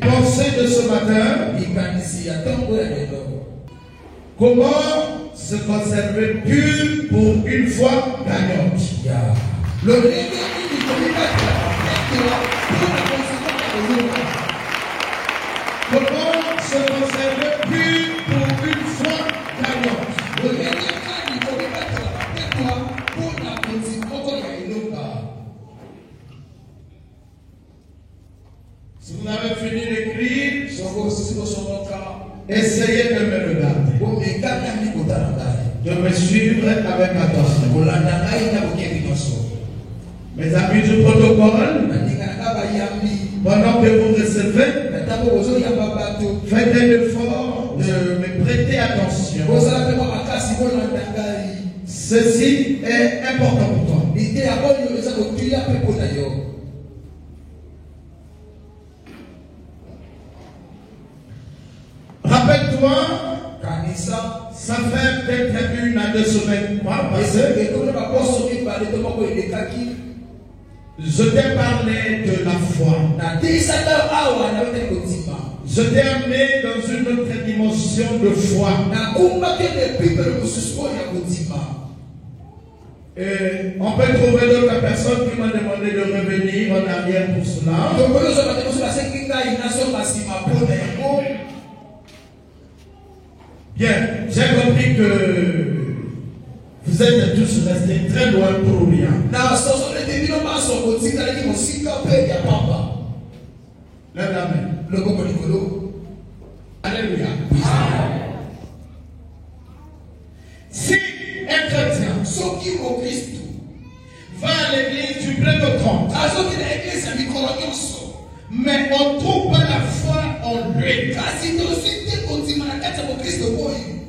Pensez de ce matin, comment se conserver pur pour une foi gagnante. Comment se conserver pur pour une foi gagnante. Si vous avez fini d'écrire, essayez de me regarder, de me suivre avec attention. Mes amis du protocole, pendant que vous recevez, faites un effort de me prêter attention. Ceci est important pour toi. Rappelle-toi, ça fait peut-être 1 à 2 semaines je t'ai parlé de la foi. Je t'ai amené dans une autre dimension de foi. Et on peut trouver d'autres personnes qui m'ont demandé de revenir en arrière pour cela. Bien, j'ai compris que vous êtes tous restés très loin pour rien. Lève la main. Alléluia. Si un chrétien va à l'église du plein de 30, mais on ne trouve pas la foi en lui, il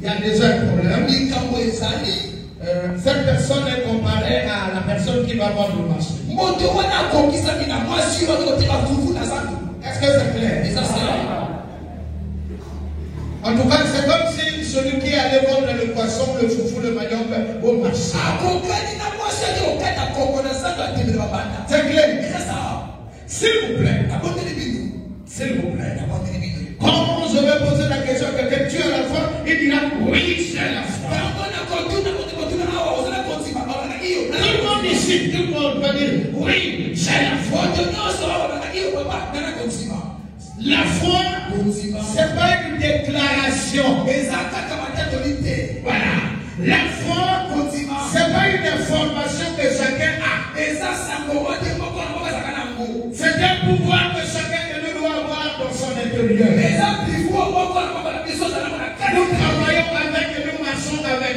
y a déjà un problème. Cette personne est comparée à la personne qui va vendre le marché. Est-ce que c'est clair? En tout cas, c'est comme si celui qui allait vendre le poisson, le foufou, le manioc au marché. C'est clair? S'il vous plaît. S'il vous plaît. Quand je vais poser la question à quelqu'un, tu as la foi, il dira oui, j'ai la foi. Tout le monde ici, tout le monde va dire oui, j'ai la foi. La foi, c'est pas une déclaration. Voilà. La foi, c'est pas une information que chacun a. C'est un pouvoir que chacun de nous doit avoir dans son intérieur. Nous travaillons avec et nous marchons avec.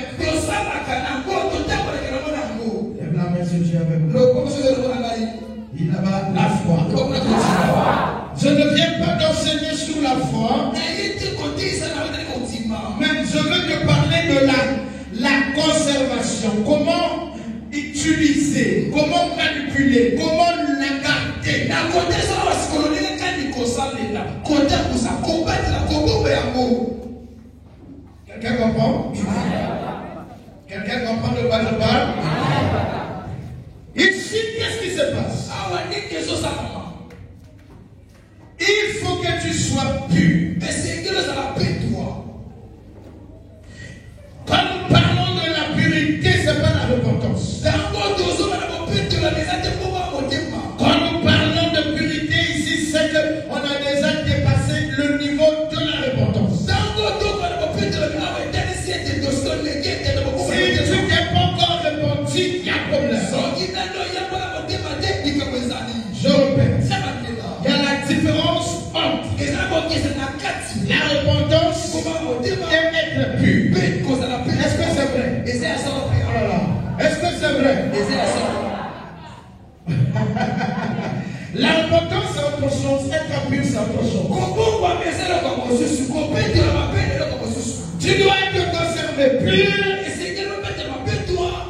Lève la main sur Dieu avec nous. Il a la foi. Je ne viens pas d'enseigner sur la foi, mais je veux te parler de la conservation. Comment utiliser, comment manipuler, comment la garder. Quelqu'un comprend? Quelqu'un comprend de quoi je parle? Ici, qu'est-ce qui se passe? Il faut que tu sois pur. Quand nous parlons de la purité, ce n'est pas la repentance. Quand nous parlons de purité ici, c'est qu'on a déjà dépassé le niveau de la repentance. Si tu n'es pas encore repenti, il y a problème. Je répète. Il y a la différence entre la repentance et être pur. Est-ce que c'est vrai? Oh là là. Est-ce que c'est vrai? La repentance c'est autre chose, être pur c'est autre chose. Tu dois te conserver pur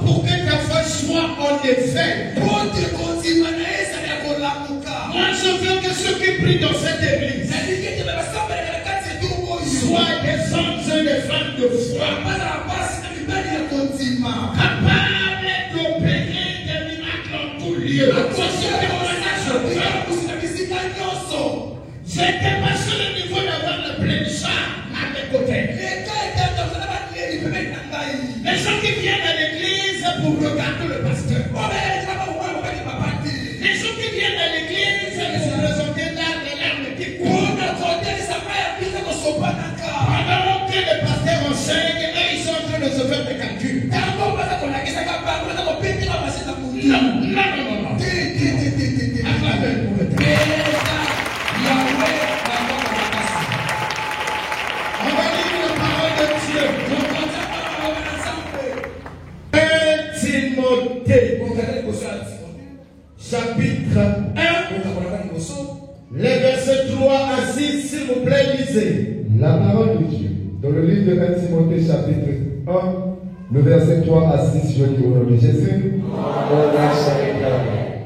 pour que ta foi soit en effet. Moi je veux que ceux qui prient dans cette église soient des hommes et des femmes de foi, capables d'opérer des miracles en tout lieu. J'ai dépassé le niveau d'avoir le plein char à mes côtés. Les gens qui viennent à l'église pour regarder le pasteur. Les gens qui viennent à l'église pour présenter l'âme et l'âme qui court. Pendant que le pasteur enseigne, et ils sont en train de se faire des calculs. Non. On va lire la parole de Dieu. Timothée, chapitre 1, les versets 3 à 6, s'il vous plaît, lisez. La parole de Dieu, dans le livre de 1 Timothée, chapitre 1, le verset 3 à 6, je lis au nom de Jésus.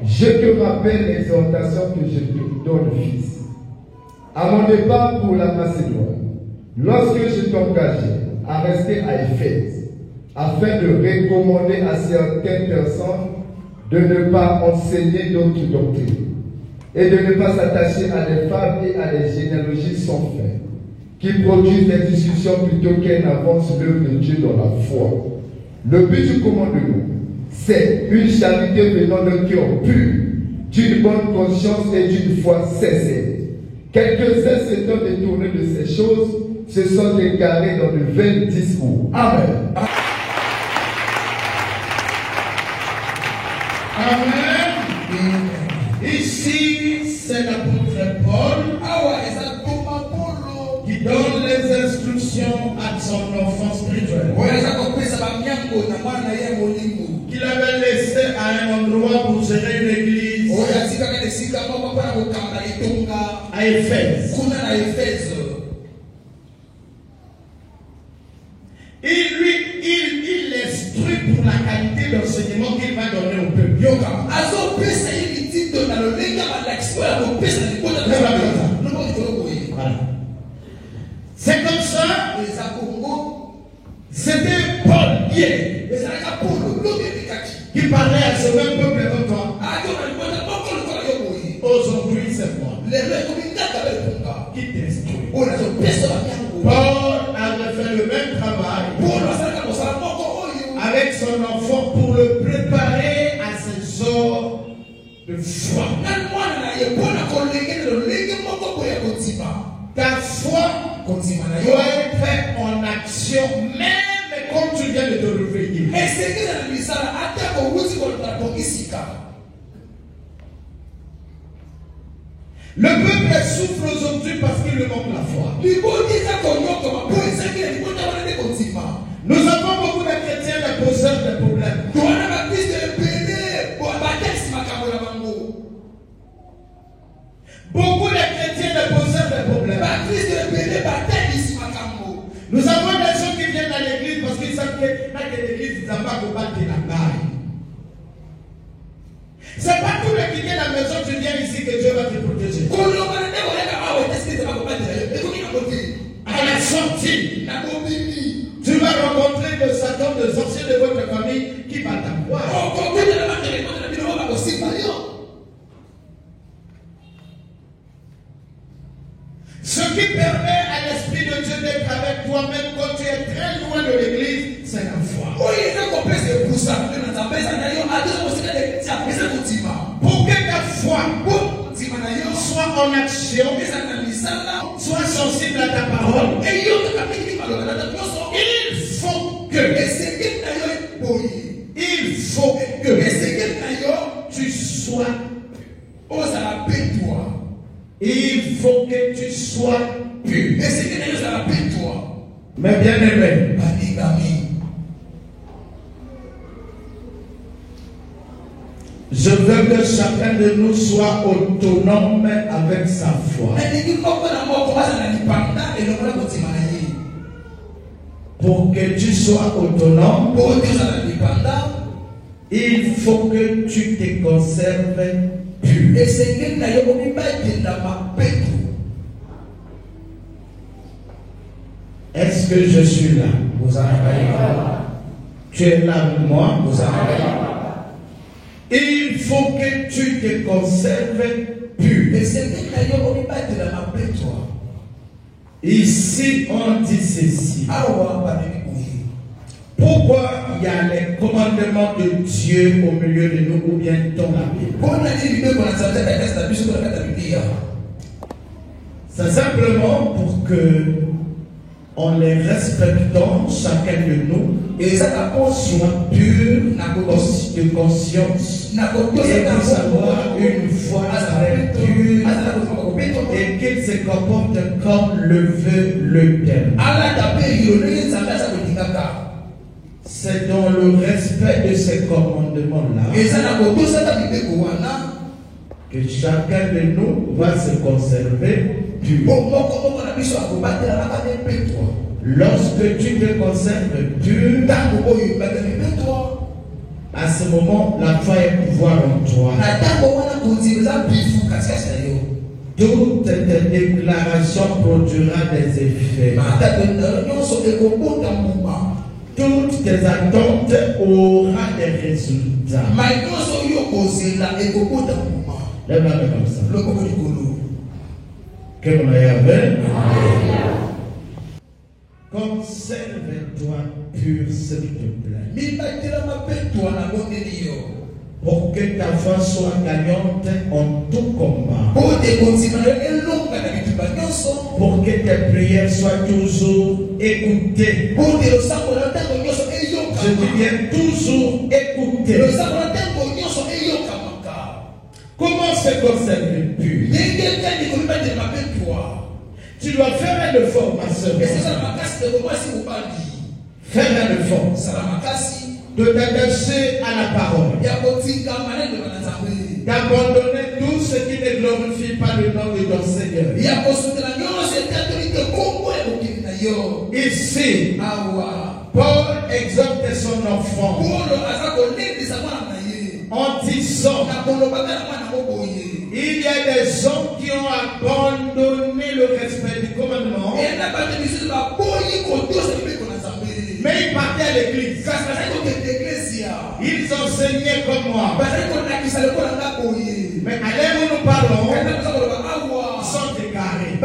Je te rappelle l'exhortation que je te donne, fils. À mon départ pour la Macédoine, lorsque je t'engageais à rester à Éphèse, afin de recommander à certaines personnes de ne pas enseigner d'autres doctrines, et de ne pas s'attacher à des femmes et à des généalogies sans fin, qui produisent des discussions plutôt qu'elles n'avancent l'œuvre de Dieu dans la foi. Le but du commandement, c'est une charité venant d'un cœur pur, d'une bonne conscience et d'une foi sincère. Quelques-uns s'étant détournés de ces choses se sont égarés dans de vains discours. Amen. Amen. Ici, c'est l'apôtre Paul qui donne les instructions à son enfant spirituel. Qu'il avait laissé à un endroit pour gérer une église à Éphèse. Il l'instruit pour la qualité d'enseignement qu'il va donner au peuple. Voilà. C'est comme ça. C'était Paul hier qui parlait à ce même peuple comme toi. Aujourd'hui, c'est moi qui t'instruis. Paul avait fait le même travail avec son enfant pour le préparer à ses heures de foi. Ta foi doit être faite en action, même quand tu viens de te réveiller. Le peuple souffre aujourd'hui parce qu'il lui manque la foi. Nous avons beaucoup de chrétiens qui posent des problèmes. Beaucoup de chrétiens qui posent des problèmes. Nous avons des gens qui viennent à l'église parce qu'ils savent que dans l'église, ils n'ont pas combattre la baille. C'est pas tous les qui viennent à la maison, tu viens ici que Dieu va te protéger. À la sortie, tu vas rencontrer de Satan, des sorciers de votre famille qui va t'avoir. Ce qui permet à l'Esprit de Dieu d'être avec toi, même quand tu es très loin de l'église, c'est la foi. Pour que ta foi soit en action, soit sensible à ta parole, il faut que tu sois. Il faut que tu sois pur. Mais bien aimé, je veux que chacun de nous soit autonome avec sa foi. Pour que tu sois autonome, il faut que tu te conserves pur. Est-ce que je suis là? Tu es là avec moi? Il faut que tu te conserves pur. Ici, on dit ceci. Pourquoi il y a les commandements de Dieu au milieu de nous ou bien dans la Bible? C'est simplement pour que, en les respectant, chacun de nous, soit pur de conscience et puisse avoir une foi pure et qu'il se comporte comme le veut l'Éternel. C'est dans le respect de ces commandements-là que chacun de nous va se conserver pur. Lorsque tu te conserves pur, à ce moment, la foi est pouvoir en toi. Toute déclaration produira des effets. Toutes tes attentes auront des résultats. Lève la main comme ça. Que mon aïe avait. Conserve-toi pur, s'il te plaît. Pour que ta foi soit gagnante en tout combat. Pour que tes prières soient toujours écoutées. Je dis bien toujours écoutées. Comment se conserver pur? Tu dois faire un effort, ma soeur. Faire un effort de t'attacher à la parole, d'abandonner tout ce qui ne glorifie pas le nom de ton Seigneur. Ici, Paul exhorte son enfant en disant: il y a des hommes qui ont abandonné le respect du commandement, mais ils partaient à l'église. Ils enseignaient comme moi. Mais à l'heure où nous parlons, ils sont égarés.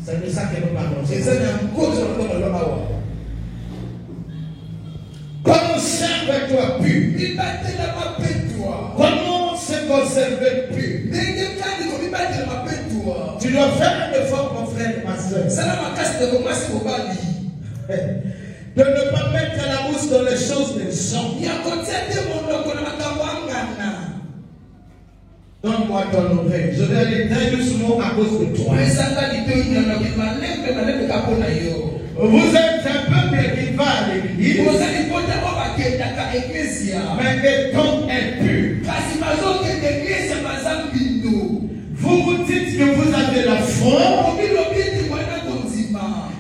C'est de ça que nous parlons. Conserve-toi pur. Comment se conserver pur? Tu dois faire un effort, mon frère et ma soeur, de ne pas mettre la bouche dans les choses des hommes. Donne-moi ton oreille. Je vais aller très doucement à cause de toi. Vous êtes un peuple qui va à l'église, mais des temps impurs. Vous vous dites que vous avez la foi,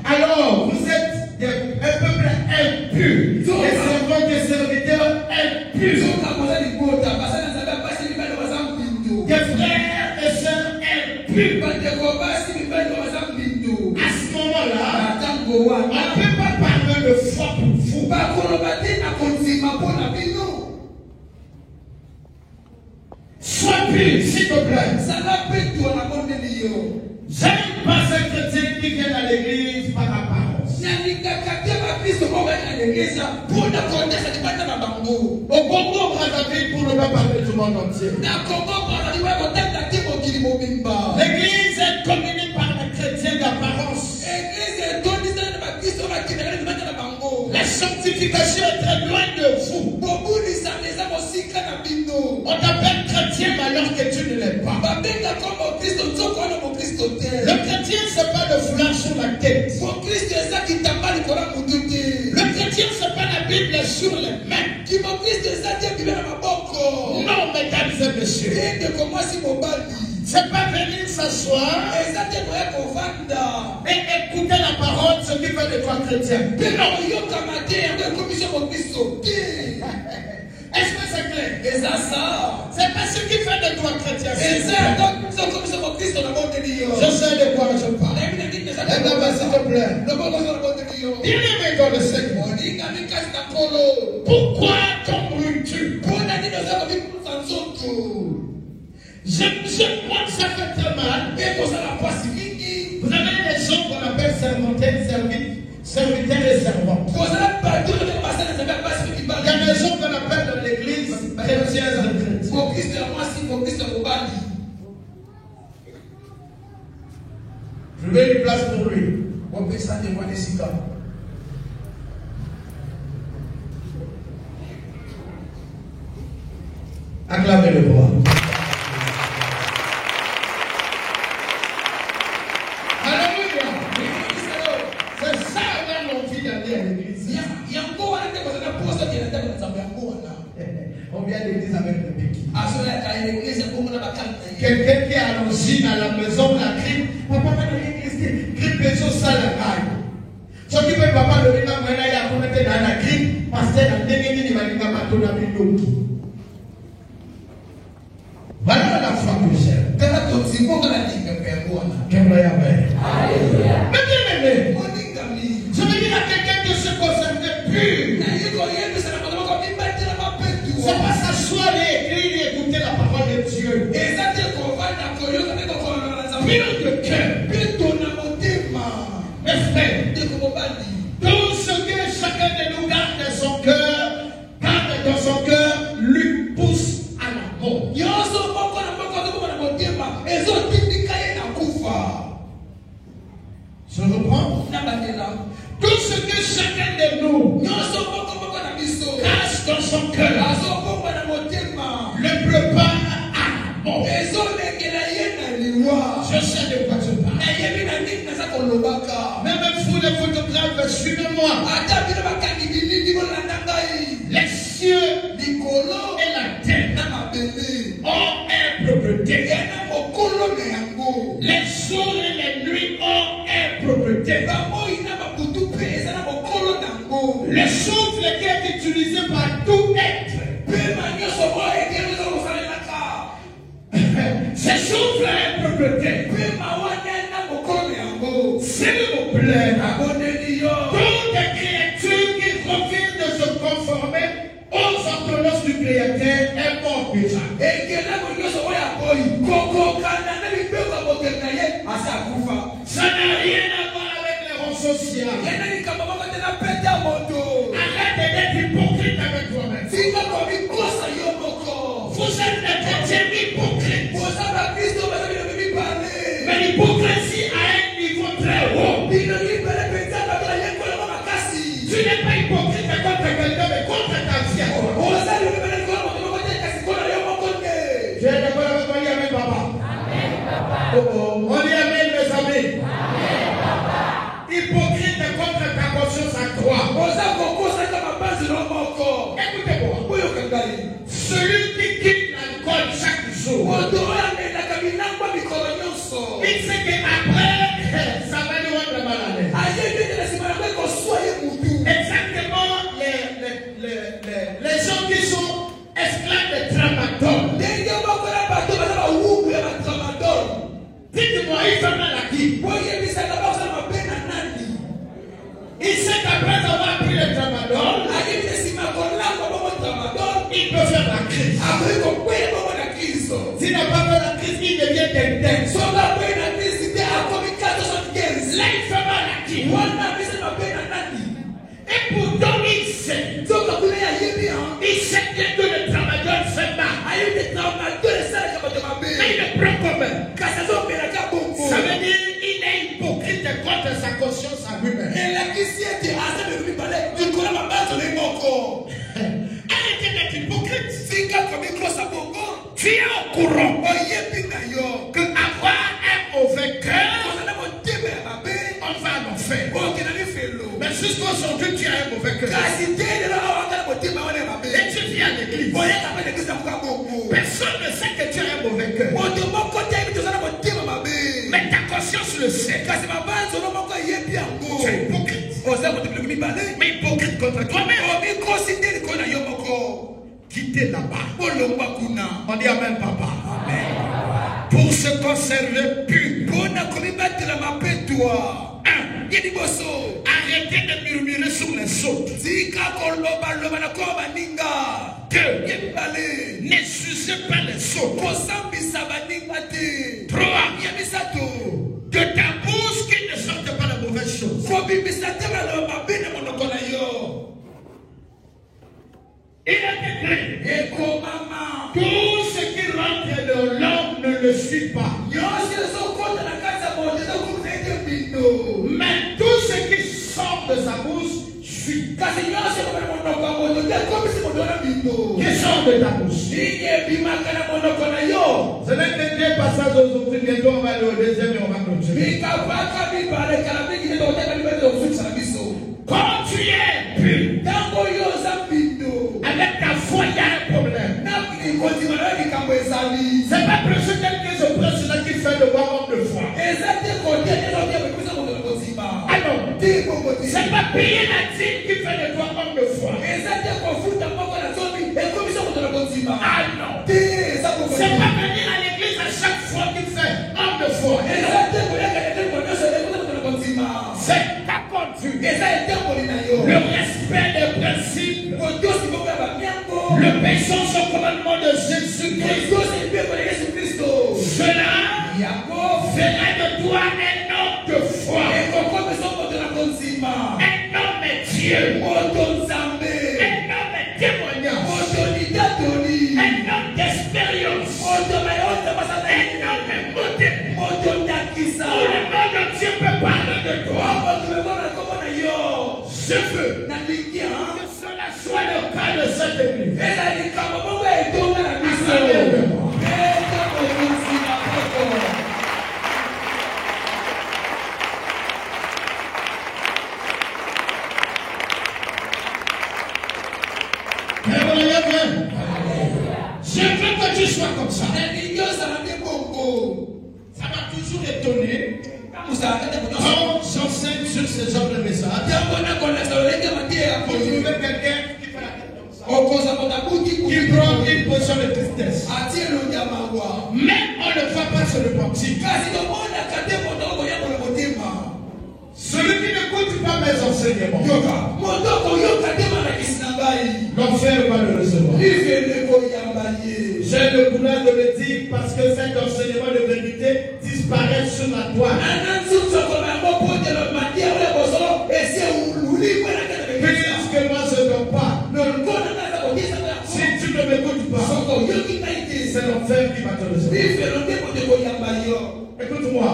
alors vous êtes un peuple impur, des servants, des serviteurs impurs, des frères et sœurs impurs. À ce moment-là, on ne peut pas parler de foi pour vous. Sois pur, s'il te plaît. J'aime pas ces chrétiens qui viennent à l'église par apparence. Au Congo Brazzaville, pour ne pas parler du monde entier, l'église est dominée par les chrétiens d'apparence. La sanctification est très loin de vous. On t'appelle chrétien alors que tu ne l'es pas. Le chrétien, c'est pas le foulard sur la tête. Le chrétien, c'est pas la Bible sur les mains. Non, mesdames et messieurs, c'est pas venir s'asseoir et écouter la parole, ce qui fait de toi chrétien. Est-ce que c'est clair? C'est pas ce qui fait de toi chrétien. Je sais de quoi je parle. Là-bas, s'il te plaît. Bien-aimé dans le Seigneur, pourquoi t'embrouilles-tu? Je crois que ça fait très mal. Vous avez des gens qu'on appelle serviteurs et servantes. Il y a des gens qu'on appelle dans l'église chrétiens et chrétiens. Je veux une place pour lui. Acclamez le roi. Alléluia. C'est ça même l'envie d'aller à l'église. On vient à l'église avec le piquet. Quelqu'un qui est à l'origine à la maison, la grippe. Papa va de l'église, grippe et choses ça la caille. Ce qui fait papa de l'église, il a commetté dans la grippe, parce que la dernière il va dire que tu as mis l'eau. Voilà la foi que j'aime. Mais bien aimé, je veux dire à quelqu'un de se conserver pur. C'est pas s'asseoir à l'église utilisé par tout être. Ces choses-là est propriété. S'il vous plaît, toutes les créatures qui refusent de se conformer aux ordonnances du Créateur est mort déjà. Ça n'a rien à voir avec les rangs sociaux. Arrête d'être hypocrite avec toi-même. Vous êtes des chrétiens hypocrites. Mais l'hypocrisie a un niveau très haut. Tu n'es pas hypocrite contre quelqu'un, mais contre ta vie. Tu es d'accord avec moi, amen, papa? On dit amen, mes amis. Hypocrite contre ta conscience à toi. Écoutez-moi. Celui qui quitte l'alcool chaque jour, il sait qu'après, ça va lui rendre mal à l'aise. Exactement, les gens qui sont esclaves de tramadol. Dites-moi, il fait mal à qui? Il sait qu'après avoir pris le tramadol, il peut faire la crise. S'il n'a pas fait la crise, il devient quelqu'un. Là, il fait mal à qui? Et pourtant, il sait. Il sait bien que le tramadol fait mal. Mais il le prend quand même. Ça veut dire qu'il est hypocrite contre sa conscience à lui-même. Arrêtez d'être hypocrite. Tu es au courant que avoir un mauvais cœur, on va en enfer. Mais jusqu'à aujourd'hui, tu as un mauvais cœur. Et tu viens à l'église. Personne ne sait que tu as un mauvais cœur. Mais ta conscience le sait. Tu es hypocrite. Mais hypocrite contre toi-même. Quittez là-bas. On dit amen, papa. Amen. Pour se conserver pur. Arrêtez de murmurer sur les autres. 2. Ne jugez pas les autres. 3. De ta bouche qui ne sortent pas de mauvaises choses. Il a écrit. Tout ce qui rentre de l'homme ne le suit pas. Mais tout ce qui sort de sa bouche suit. Qui sort de ta bouche? Ce n'est que 2 passages aujourd'hui. Bientôt on va aller au deuxième et on va continuer. Quand tu es pur, avec ta foi, il y a un problème. C'est pas prêcher tel que je prêche là qui fait de moi homme de foi. Alors, c'est pas payer la dîme qui fait de toi homme de foi. Ah non. C'est pas venir à l'église à chaque fois qui fait homme de foi. C'est ta conduite. Le respect des principes. Le péchant son commandement de Jésus-Christ. Cela fera de toi un homme de foi. Un homme est Dieu. Un homme est témoignage. Un homme d'expérience. Un homme est modèle. Où le nom de Dieu peut parler de toi. Je veux que cela soit le cas de cette église. Je veux que tu sois comme ça. Ça m'a toujours étonné quand j'enseigne sur ce genre de message. Vous trouvez quelqu'un qui fait la qui prend une position de tristesse. Mais on ne va pas se repentir. Celui qui n'écoute pas mes enseignements, l'enfer va le recevoir. J'ai le courage de le dire parce que cet enseignement de vérité disparaît sur la toile. Puisque moi je ne dors pas. Si tu ne m'écoutes pas, c'est l'enfer qui va te recevoir. Écoute-moi,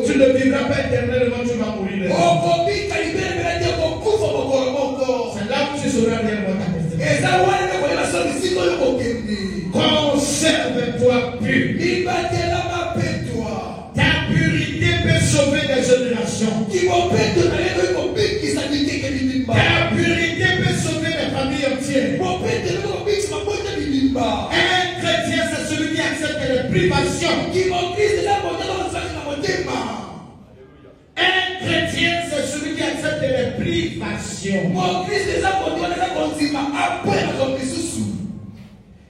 tu ne vivras pas éternellement, tu vas mourir. C'est là où tu sauras réellement ta destinée. Conserve-toi pur. Ta purité peut sauver des générations. Ta purité peut sauver des familles entières. Un chrétien, c'est celui qui accepte les privations. Un chrétien, c'est celui qui accepte les privations.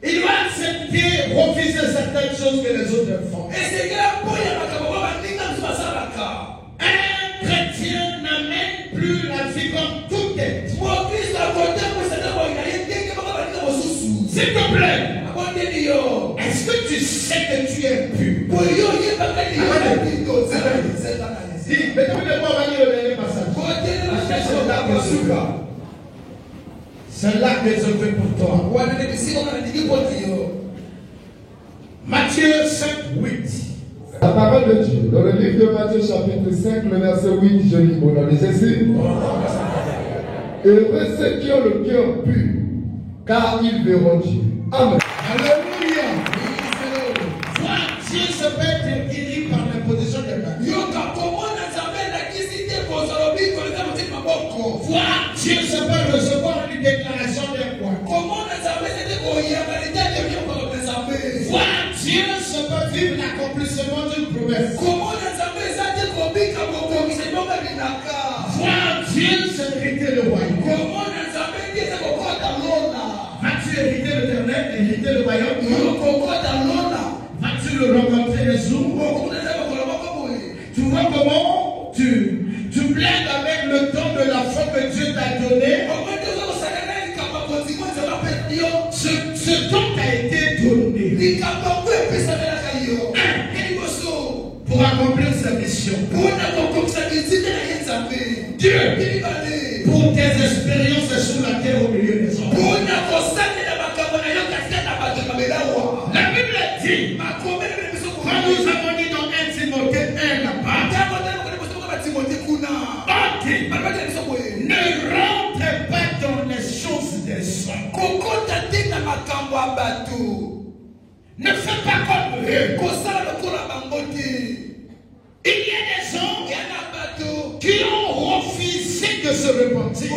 Il doit accepter, refuser certaines choses que les autres font. Un chrétien n'amène plus la vie comme tout est. S'il te plaît, est-ce que tu sais que tu es pur? Dis, mettez-moi de moi, on va lire le dernier passage. C'est là que je veux pour toi. Matthieu 5:8. La parole de Dieu, dans le livre de Matthieu chapitre 5, le verset 8, je lis au nom de Jésus. Heureux ceux qui ont le cœur pur, car ils verront Dieu. Amen. Alléluia. Voir Dieu se peut être guéri par l'imposition des mains. Voir Dieu se peut recevoir une déclaration d'un roi. Voir Dieu se peut vivre l'accomplissement d'une promesse. Voir Dieu se hériter le royaume. Vas-tu hériter l'éternel, hériter le royaume? Vas-tu le rencontrer un jour? Tu vois comment tu blèdes avec le don de la foi que Dieu t'a donné. Ce don t'a été donné pour accomplir sa mission. Dieu, pour tes expériences sur la terre au milieu des hommes. La Bible dit, quand nous avons dit dans 1 Timothée 1 là-bas, ne rentrez pas dans les choses des hommes. Ne fais pas comme eux. Il y a des gens qui ont refusé de se repentir.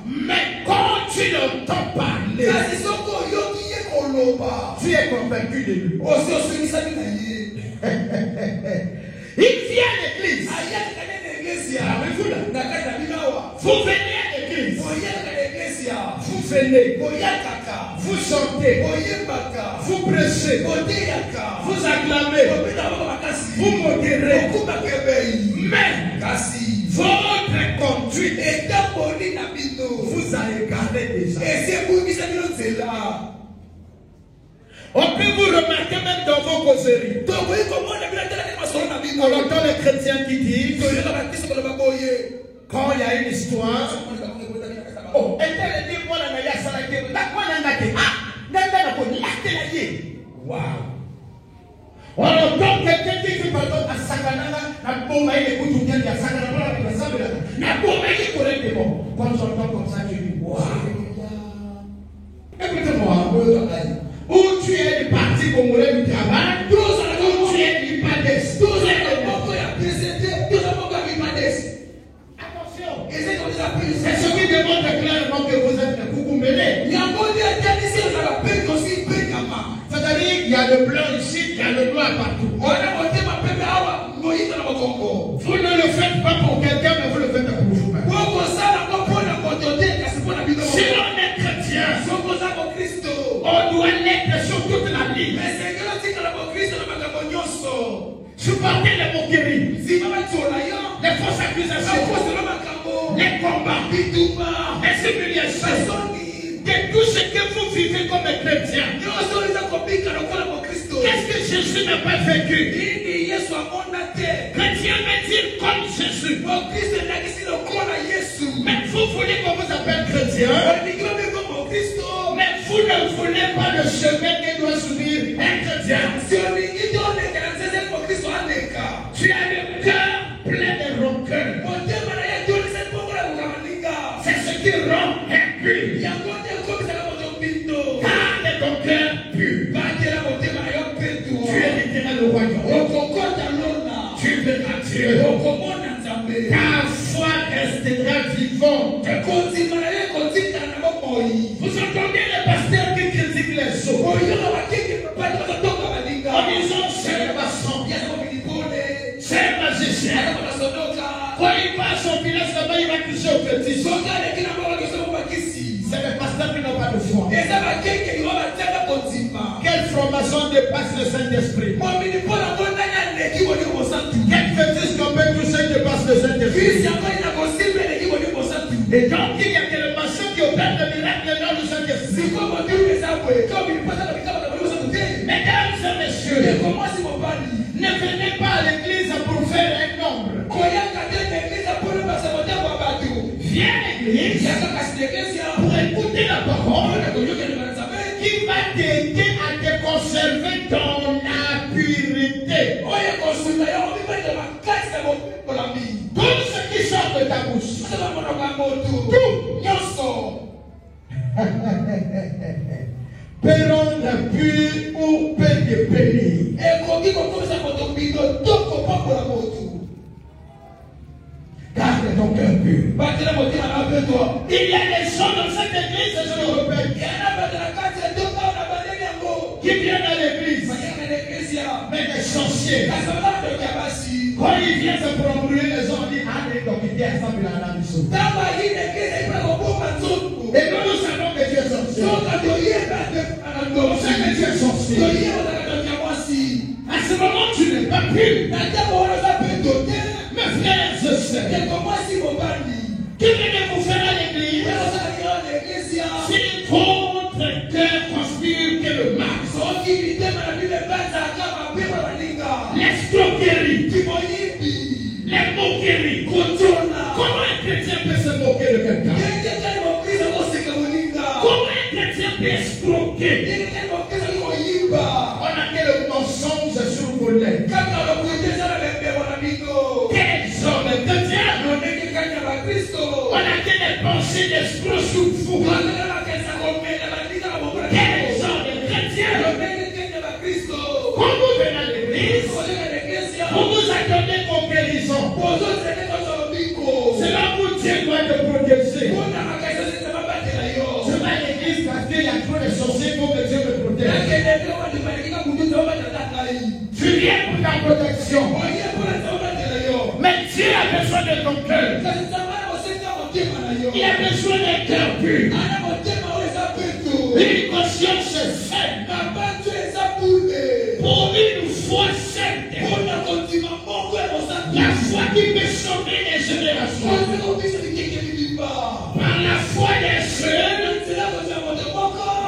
Mais quand tu l'entends parler, tu es convaincu de lui. Il vient à l'église. Vous venez à l'église. Vous venez. Vous chantez. Vous prêchez. Vous acclamez. Vous modérez. Mais votre conduite vous a égaré déjà. On peut vous remarquer même dans vos causeries. On entend les chrétiens qui disent, quand il y a une histoire, oh, wow. On entend quelqu'un qui dit pardon à Sakanana, na bomba il écoute bien à Sakanana, na bomba il correctement. Quand j'entends comme ça, je dis wow. Écoutez-moi, où tu es du parti congolais du travail, où tu es du PADES, attention, c'est ce qui démontre clairement que vous êtes des coucoumbélés. C'est-à-dire qu'il y a le blanc ici, il y a le noir partout. Vous ne le faites pas pour quelqu'un, mais vous le faites pour vous-même. Si on est supporter les moqueries, les fausses accusations, les combats, les humiliations, de tout ce que vous vivez comme chrétien. Qu'est-ce que Jésus n'a pas vécu? Chrétien veut dire comme Jésus. Mais vous voulez qu'on vous appelle chrétien, mais vous ne voulez pas le chemin que doit subir un chrétien. Tu as le cœur plein de rancœur. C'est ce qui rend impur. Garde ton cœur pur. Tu es l'éternel au royaume. Tu verras Dieu. Ta foi restera vivante. Vous entendez les pasteurs qui critiquent les autres en disant c'est le maçon, c'est le magicien. Quand il passe au village là-bas, il va toucher aux petits. C'est les pasteurs qui n'ont pas de foi. Quelle formation dépasse le Saint-Esprit? Quelle bêtise qu'on peut toucher dépasse le Saint-Esprit? Et donc il y a que le maçon qui opère le miracle dans le Saint-Esprit. Mesdames et messieurs, ne venez pas à l'église pour faire un nombre. Viens à l'église pour écouter la parole qui va t'aider à te conserver dans la pureté. Tout ce qui sort de ta bouche, peut rendre pur ou peut te bénir. Garde ton cœur pur. Il y a des gens dans cette église, je le répète, qui viennent à l'église, mais des sorciers. Quand ils viennent se pour embrouiller les gens, on dit ah, les docteurs ensemble à la mission. Et nous, nous savons que Dieu est sorcier. Nous savons que Dieu est sorcier. À ce moment, tu n'es pas pur. Mes frères et sœurs, que venez-vous faire à l'église si votre cœur conspire que le mal? L'escroquerie, les moqueries. Comment un chrétien peut se moquer de quelqu'un? Comment un chrétien peut escroquer? On a que le mensonge sur vos lèvres. Quels sont les chrétiens? On a que les pensées d'escroc sur vous. Quels sont les chrétiens? Quand vous venez à l'église, vous vous attendez qu'on guérison. C'est là où Dieu doit te protéger. Je vais à l'église parce qu'il y a trop de sorciers pour que Dieu me protège. Tu viens pour ta protection. Mais Dieu a besoin de ton cœur. Il a besoin d'un cœur pur. Une conscience saine. Pour une foi saine. La foi qui peut sauver les générations. Par la foi des jeunes,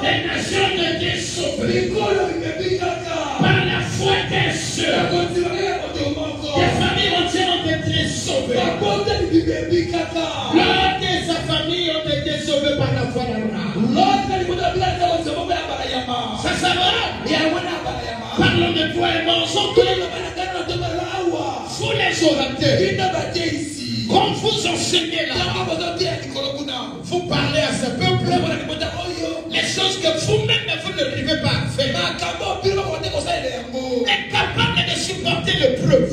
les nations ont été sauvées. Par la foi des jeunes, les familles entières ont été sauvées. Lors des familles ont été sauvées par la foi d'Abraham. Ça va? Parlons de toi et moi ensemble. Vous les orateurs, quand vous enseignez là, vous parlez à ce peuple, les choses que vous-même vous ne pouvez pas faire. Est capable de supporter l'épreuve.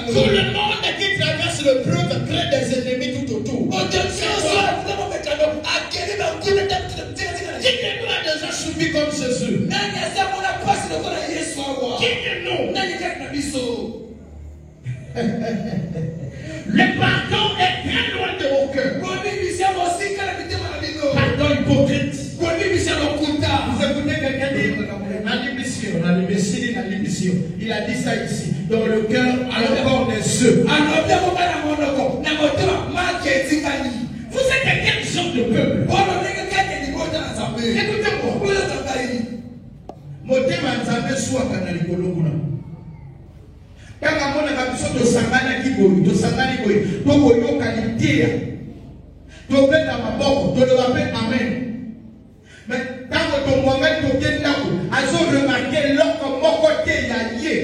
Tout le monde qui traverse l'épreuve crée des ennemis tout autour. Qui nous a déjà subi comme Jésus? Qui nous? Le pardon est très loin de vos cœurs. Pardon hypocrite. Vous écoutez quelqu'un dire bénédiction. Il a dit ça ici. Dans le cœur, à l'abord des œufs. Vous êtes quel genre de peuple? Écoutez-moi. Motema nzambe soit kana likolo kuna. Kaka mona kabiso to sangana kiboyi, to sangana kiboyi, to koyoka litia. To beta maboko, to le rappel amen. Mais quand on voit to kenda ko, azo remarquer l'autre moko te ya ye.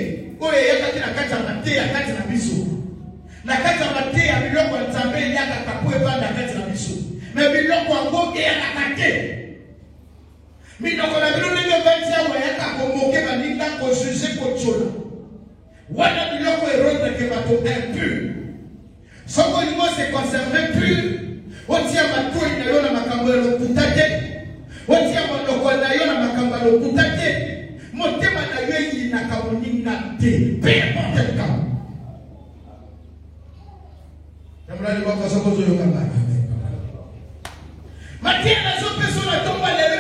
Oye yaka na kata mate ya kata na biso. Na kata mate ya biloko nzambe yaka kapwe ba na kata na biso. Mais biloko ngoke ya nakate. Minoko na bilo nenge bantia wa yaka komoke baninda ko juger ko chola. Wana biloko erote ke bato impur. Soko ni mo se conserver pur. Otia bato ina yo na makambo ya lokutate. Otia monoko na yo na makambo ya lokutate. Motema na yo yi na kamoni na te. Peu importe le cas. Namla ni bako soko zo yo kamba. Matia na zo persona tomba le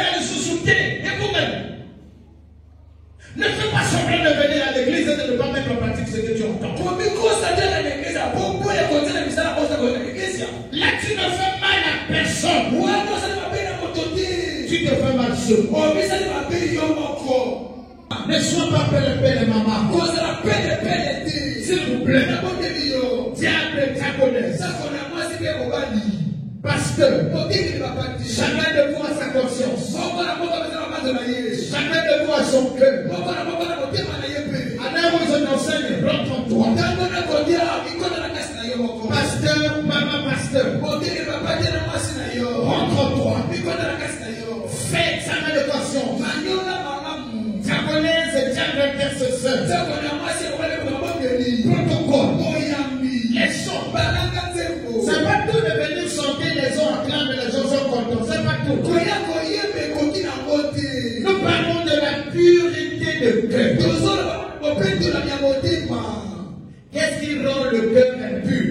ne fais pas semblant de venir à l'église et de ne pas mettre en pratique ce que tu entends. Là, tu ne fais mal à personne. Tu te fais mal seul. Ne sois pas père et maman. S'il vous plaît. Diable, diabolesse. Pasteur, chacun de vous a sa conscience. Chacun de vous a son cœur. Alors vous enseigne, rentre en toi. Pasteur, maman, pasteur, rentre en toi. Fais examen de conscience. Diabolesse et diable intercesseur. Protocole. Les sons. C'est pas tout de venir chanter, les gens acclament et les gens sont contents. C'est pas tout. Nous parlons de la pureté de cœur. Qu'est-ce qui rend le cœur impur?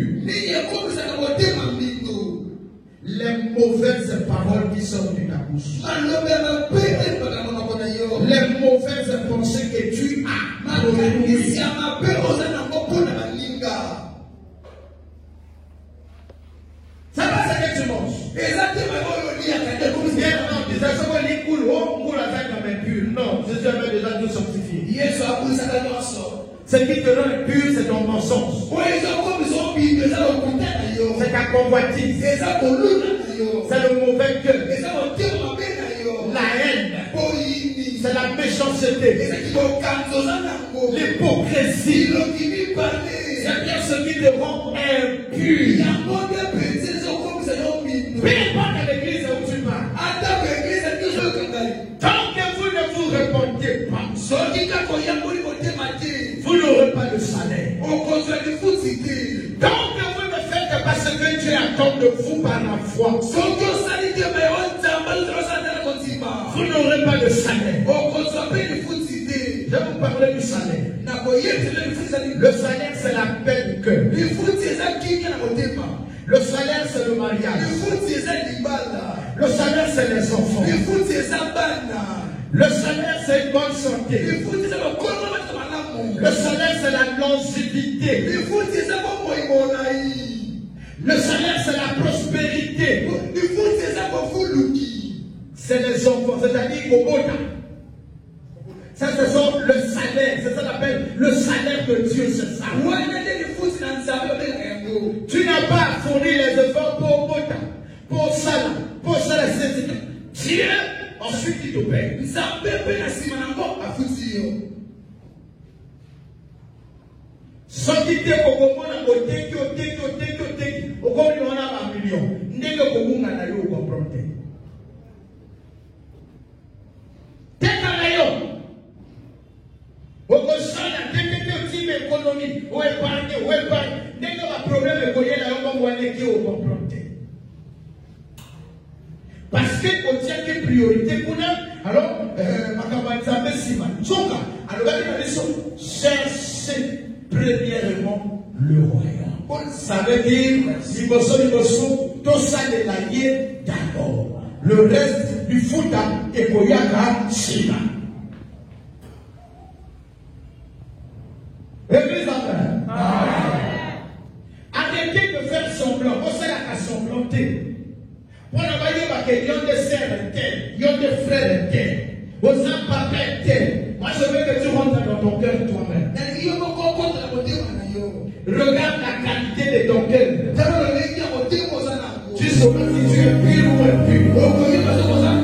Les mauvaises paroles qui sortent de ta bouche. Les mauvaises pensées que tu as. Ça va, c'est que tu manges. Non, Jésus avait déjà tout sanctifié. Ce qui te rend impur, c'est ton mensonge. C'est ta convoitise. C'est le mauvais cœur. La haine. C'est la méchanceté. L'hypocrisie. C'est bien ce qui te rend impur. Peu importe à l'église où tu vas. Tant que vous ne vous répondez pas, vous n'aurez pas de salaire. Tant que vous ne faites pas ce que Dieu attend de vous par la foi, vous n'aurez pas de salaire. Je vais vous parler du salaire. Le salaire, c'est la paix du cœur. Le salaire, c'est le mariage. Le salaire, c'est les enfants. Le salaire, c'est une bonne santé. Le salaire, c'est la longévité. Le salaire, c'est la prospérité. C'est les enfants, c'est-à-dire au ça, c'est le salaire. C'est ça qu'on appelle le salaire de Dieu, c'est ça. Tu n'as pas à fournir les efforts pour ça, c'est Dieu, ensuite il te paie. Sans quitter au moment où on a un million. Parce que on tient que priorité pour nous. Alors, cherchez premièrement le royaume. Ça veut dire, si vous tout ça est allié d'abord. Le reste du Fouta et Koyaka, Shima. Église, amen. Arrêtez de faire semblant. Vous savez à semblanter. Pour envoyer que yon des sœurs tel, yon des frères tel, aux papa tel. Moi je veux que tu rentres dans ton cœur toi-même. Regarde la qualité de ton cœur. Tu sauras si tu es pur ou impur.